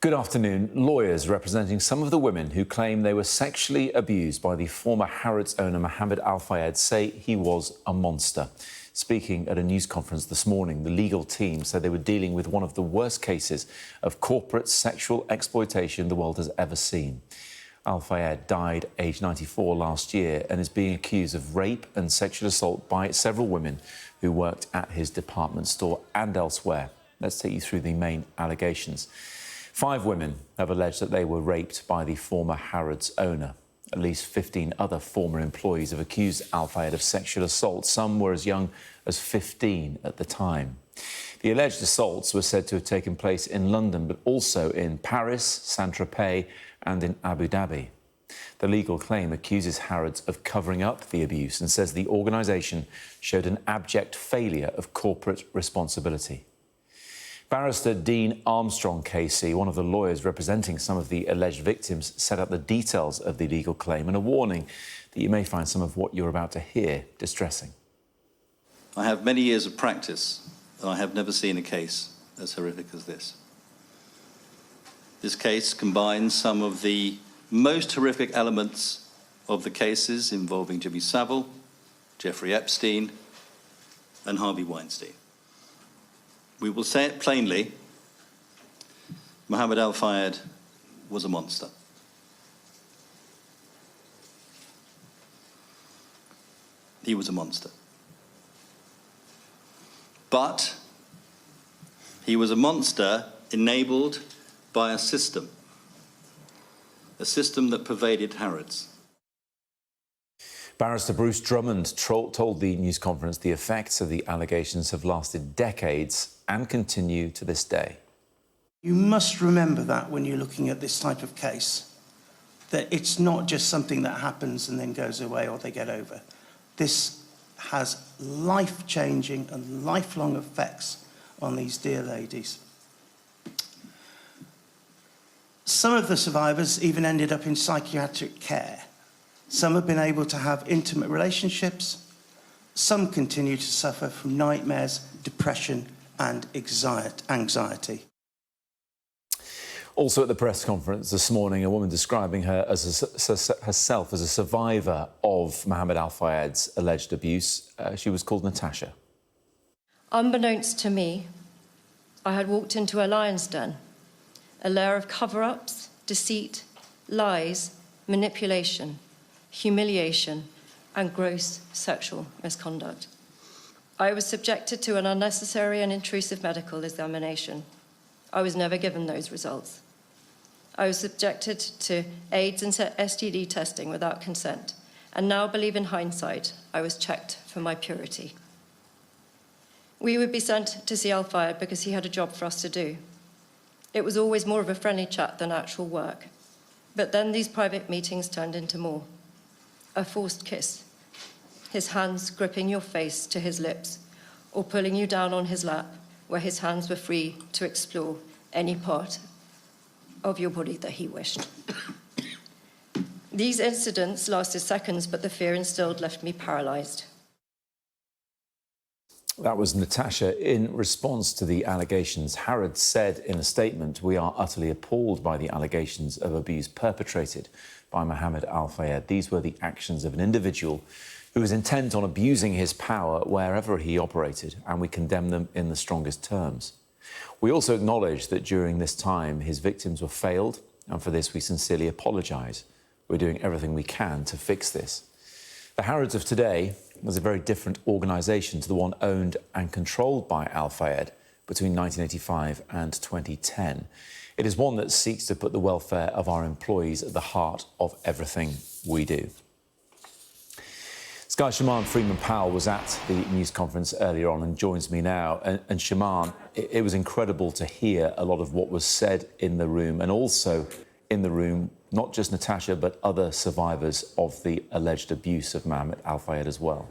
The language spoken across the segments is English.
Good afternoon. Lawyers representing some of the women who claim they were sexually abused by the former Harrods owner Mohamed al Fayed say he was a monster. Speaking at a news conference this morning, the legal team said they were dealing with one of the worst cases of corporate sexual exploitation the world has ever seen. Al Fayed died aged 94 last year and is being accused of rape and sexual assault by several women who worked at his department store and elsewhere. Let's take you through the main allegations. 5 women have alleged that they were raped by the former Harrods owner. At least 15 other former employees have accused Al Fayed of sexual assault. Some were as young as 15 at the time. The alleged assaults were said to have taken place in London, but also in Paris, Saint-Tropez and in Abu Dhabi. The legal claim accuses Harrods of covering up the abuse and says the organisation showed an abject failure of corporate responsibility. Barrister Dean Armstrong KC, one of the lawyers representing some of the alleged victims, set out the details of the legal claim and a warning that you may find some of what you're about to hear distressing. I have many years of practice, and I have never seen a case as horrific as this. This case combines some of the most horrific elements of the cases involving Jimmy Savile, Jeffrey Epstein and Harvey Weinstein. We will say it plainly, Mohamed al Fayed was a monster. He was a monster. But he was a monster enabled by a system that pervaded Harrods. Barrister Bruce Drummond told the news conference the effects of the allegations have lasted decades and continue to this day. You must remember that when you're looking at this type of case, that it's not just something that happens and then goes away or they get over. This has life-changing and lifelong effects on these dear ladies. Some of the survivors even ended up in psychiatric care. Some have been able to have intimate relationships. Some continue to suffer from nightmares, depression and anxiety. Also at the press conference this morning, a woman describing herself as a survivor of Mohamed al Fayed's alleged abuse. She was called Natasha. Unbeknownst to me, I had walked into a lion's den, a lair of cover-ups, deceit, lies, manipulation, humiliation and gross sexual misconduct. I was subjected to an unnecessary and intrusive medical examination. I was never given those results. I was subjected to AIDS and STD testing without consent, and now believe in hindsight, I was checked for my purity. We would be sent to see Al Fayed because he had a job for us to do. It was always more of a friendly chat than actual work. But then these private meetings turned into more. A forced kiss, his hands gripping your face to his lips, or pulling you down on his lap, where his hands were free to explore any part of your body that he wished. These incidents lasted seconds, but the fear instilled left me paralysed. That was Natasha. In response to the allegations, Harrods said in a statement, "We are utterly appalled by the allegations of abuse perpetrated by Mohamed al Fayed. These were the actions of an individual who was intent on abusing his power wherever he operated, and we condemn them in the strongest terms. We also acknowledge that during this time his victims were failed, and for this we sincerely apologise. We're doing everything we can to fix this." The Harrods of today was a very different organisation to the one owned and controlled by Al Fayed between 1985 and 2010. It is one that seeks to put the welfare of our employees at the heart of everything we do. Sky Shaman Freeman-Powell was at the news conference earlier on and joins me now. And Shaman, it was incredible to hear a lot of what was said in the room, and also in the room, not just Natasha, but other survivors of the alleged abuse of Mohamed al Fayed as well.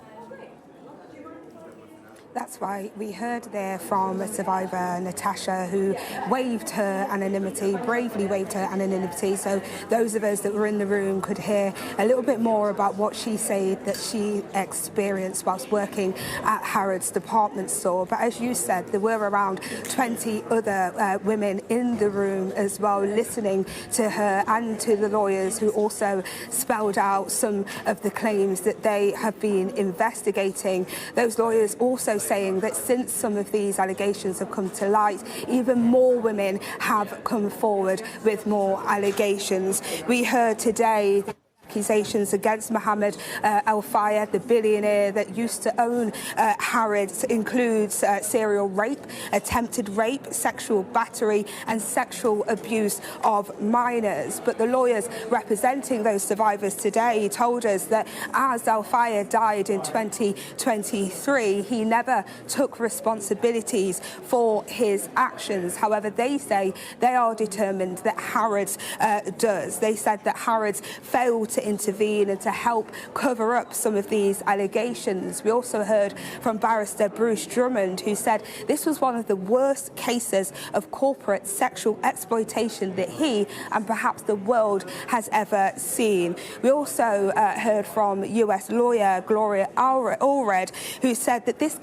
That's right. We heard there from a survivor, Natasha, who waived her anonymity, bravely waived her anonymity. So those of us that were in the room could hear a little bit more about what she said that she experienced whilst working at Harrods department store. But as you said, there were around 20 other women in the room as well, listening to her and to the lawyers who also spelled out some of the claims that they have been investigating. Those lawyers also saying that since some of these allegations have come to light, even more women have come forward with more allegations. We heard today accusations against Mohamed al Fayed, the billionaire that used to own Harrods, includes serial rape, attempted rape, sexual battery and sexual abuse of minors. But the lawyers representing those survivors today told us that as al Fayed died in 2023, he never took responsibilities for his actions. However, they say they are determined that Harrods does. They said that Harrods failed to intervene and to help cover up some of these allegations. We also heard from barrister Bruce Drummond, who said this was one of the worst cases of corporate sexual exploitation that he and perhaps the world has ever seen. We also heard from US lawyer Gloria Allred, who said that this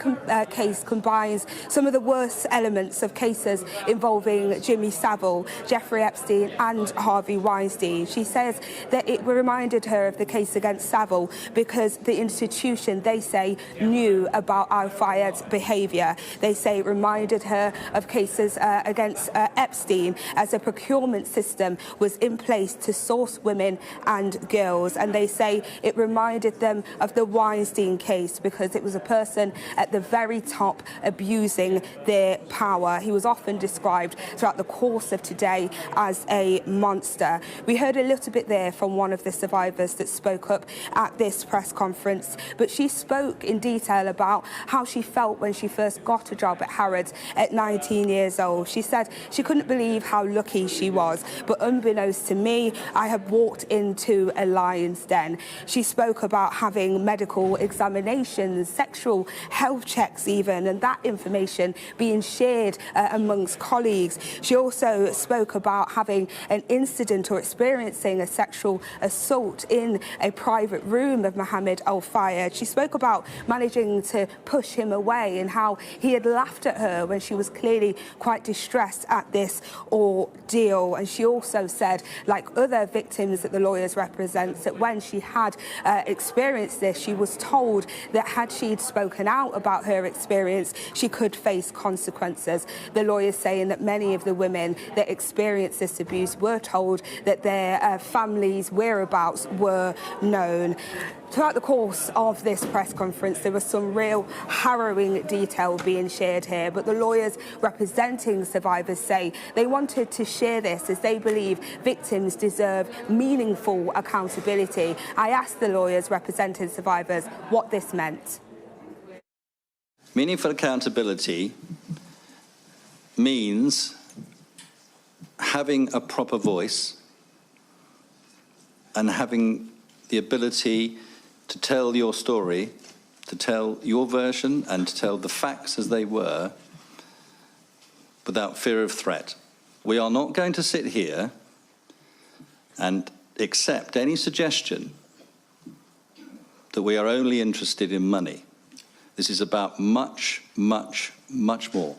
case combines some of the worst elements of cases involving Jimmy Savile, Jeffrey Epstein and Harvey Weinstein. She says that it reminded her of the case against Savile because the institution, they say, knew about al Fayed's behaviour. They say it reminded her of cases against Epstein, as a procurement system was in place to source women and girls. And they say it reminded them of the Weinstein case because it was a person at the very top abusing their power. He was often described throughout the course of today as a monster. We heard a little bit there from one of the survivors that spoke up at this press conference, but she spoke in detail about how she felt when she first got a job at Harrods at 19 years old. She said she couldn't believe how lucky she was, but unbeknownst to me, I had walked into a lion's den. She spoke about having medical examinations, sexual health checks even, and that information being shared amongst colleagues. She also spoke about having an incident or experiencing a sexual assault in a private room of Mohamed al Fayed. She spoke about managing to push him away and how he had laughed at her when she was clearly quite distressed at this ordeal. And she also said, like other victims that the lawyers represent, that when she had experienced this, she was told that had she spoken out about her experience, she could face consequences. The lawyers saying that many of the women that experienced this abuse were told that their families' whereabouts were known. Throughout the course of this press conference, there was some real harrowing detail being shared here, but the lawyers representing survivors say they wanted to share this as they believe victims deserve meaningful accountability. I asked the lawyers representing survivors what this meant. Meaningful accountability means having a proper voice and having the ability to tell your story, to tell your version and to tell the facts as they were without fear of threat. We are not going to sit here and accept any suggestion that we are only interested in money. This is about much, much, much more.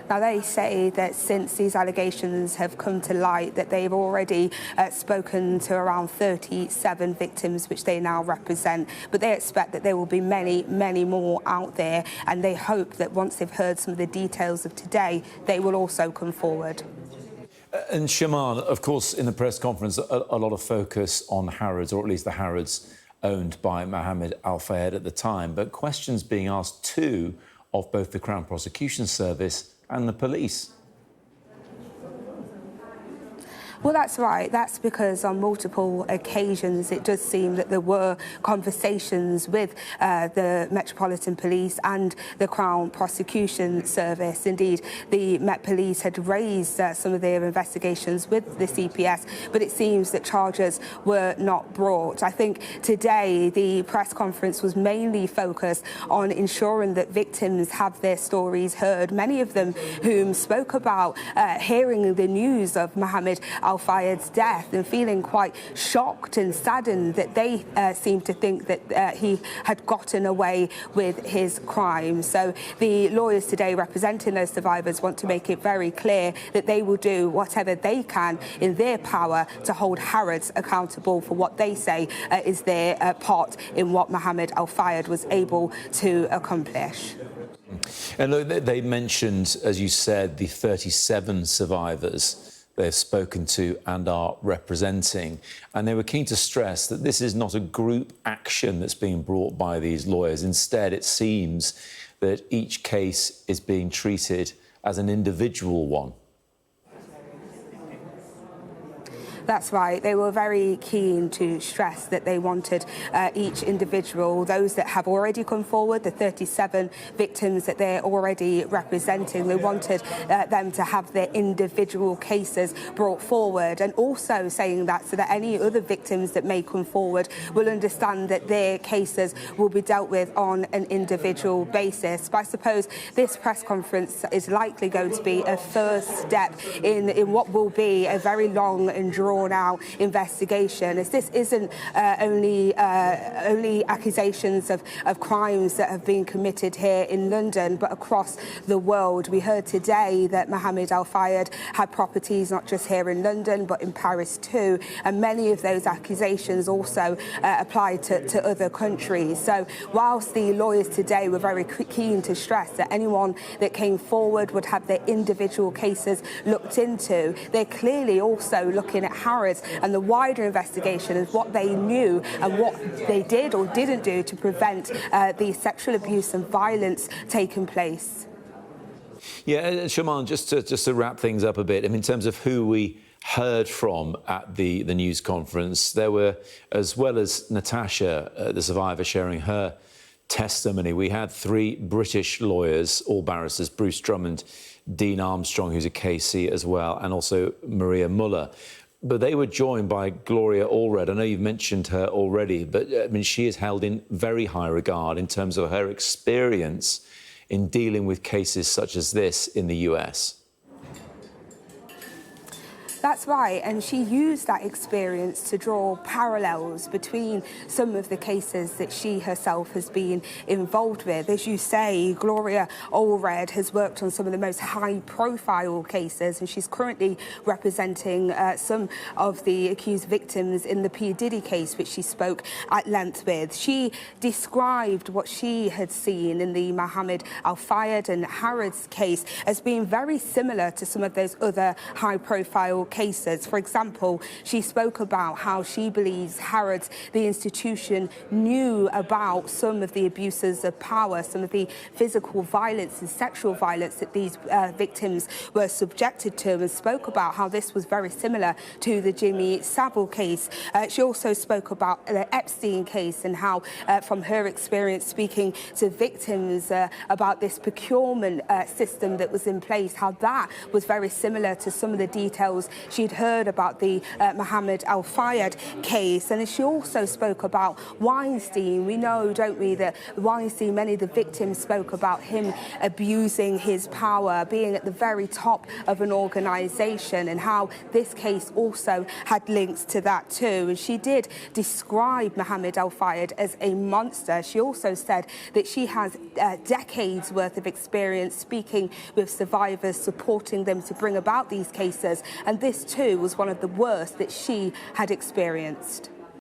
Now, they say that since these allegations have come to light, that they've already spoken to around 37 victims, which they now represent. But they expect that there will be many, many more out there. And they hope that once they've heard some of the details of today, they will also come forward. And Shaman, of course, in the press conference, a lot of focus on Harrods, or at least the Harrods owned by Mohamed al Fayed at the time. But questions being asked too of both the Crown Prosecution Service and the police. Well, that's right. That's because on multiple occasions it does seem that there were conversations with the Metropolitan Police and the Crown Prosecution Service. Indeed, the Met Police had raised some of their investigations with the CPS, but it seems that charges were not brought. I think today the press conference was mainly focused on ensuring that victims have their stories heard, many of them whom spoke about hearing the news of Mohamed al Fayed's death and feeling quite shocked and saddened that they seemed to think that he had gotten away with his crime. So the lawyers today representing those survivors want to make it very clear that they will do whatever they can in their power to hold Harrods accountable for what they say is their part in what Mohamed al Fayed was able to accomplish. And look, they mentioned, as you said, the 37 survivors they've spoken to and are representing. And they were keen to stress that this is not a group action that's being brought by these lawyers. Instead, it seems that each case is being treated as an individual one. That's right. They were very keen to stress that they wanted each individual, those that have already come forward, the 37 victims that they're already representing, they wanted them to have their individual cases brought forward, and also saying that so that any other victims that may come forward will understand that their cases will be dealt with on an individual basis. But I suppose this press conference is likely going to be a first step in what will be a very long and drawn-out investigation, as this isn't only accusations of crimes that have been committed here in London, but across the world. We heard today that Mohamed al Fayed had properties not just here in London, but in Paris too, and many of those accusations also apply to other countries. So whilst the lawyers today were very keen to stress that anyone that came forward would have their individual cases looked into, they're clearly also looking at Harrods and the wider investigation as what they knew and what they did or didn't do to prevent the sexual abuse and violence taking place. Yeah, Shaman, just to wrap things up a bit, I mean, in terms of who we heard from at the news conference, there were, as well as Natasha, the survivor, sharing her testimony, we had 3 British lawyers, all barristers, Bruce Drummond, Dean Armstrong, who's a KC as well, and also Maria Muller. But they were joined by Gloria Allred. I know you've mentioned her already, but I mean, she is held in very high regard in terms of her experience in dealing with cases such as this in the US. That's right, and she used that experience to draw parallels between some of the cases that she herself has been involved with. As you say, Gloria Allred has worked on some of the most high-profile cases, and she's currently representing some of the accused victims in the P. Diddy case, which she spoke at length with. She described what she had seen in the Mohamed al Fayed and Harrods case as being very similar to some of those other high-profile cases. For example, she spoke about how she believes Harrods, the institution, knew about some of the abuses of power, some of the physical violence and sexual violence that these victims were subjected to, and spoke about how this was very similar to the Jimmy Savile case. She also spoke about the Epstein case and how, from her experience speaking to victims about this procurement system that was in place, how that was very similar to some of the details she'd heard about the Mohamed al Fayed case. And she also spoke about Weinstein. We know, don't we, that Weinstein, many of the victims spoke about him abusing his power, being at the very top of an organisation, and how this case also had links to that too. And she did describe Mohamed al Fayed as a monster. She also said that she has decades worth of experience speaking with survivors, supporting them to bring about these cases, and this too was one of the worst that she had experienced.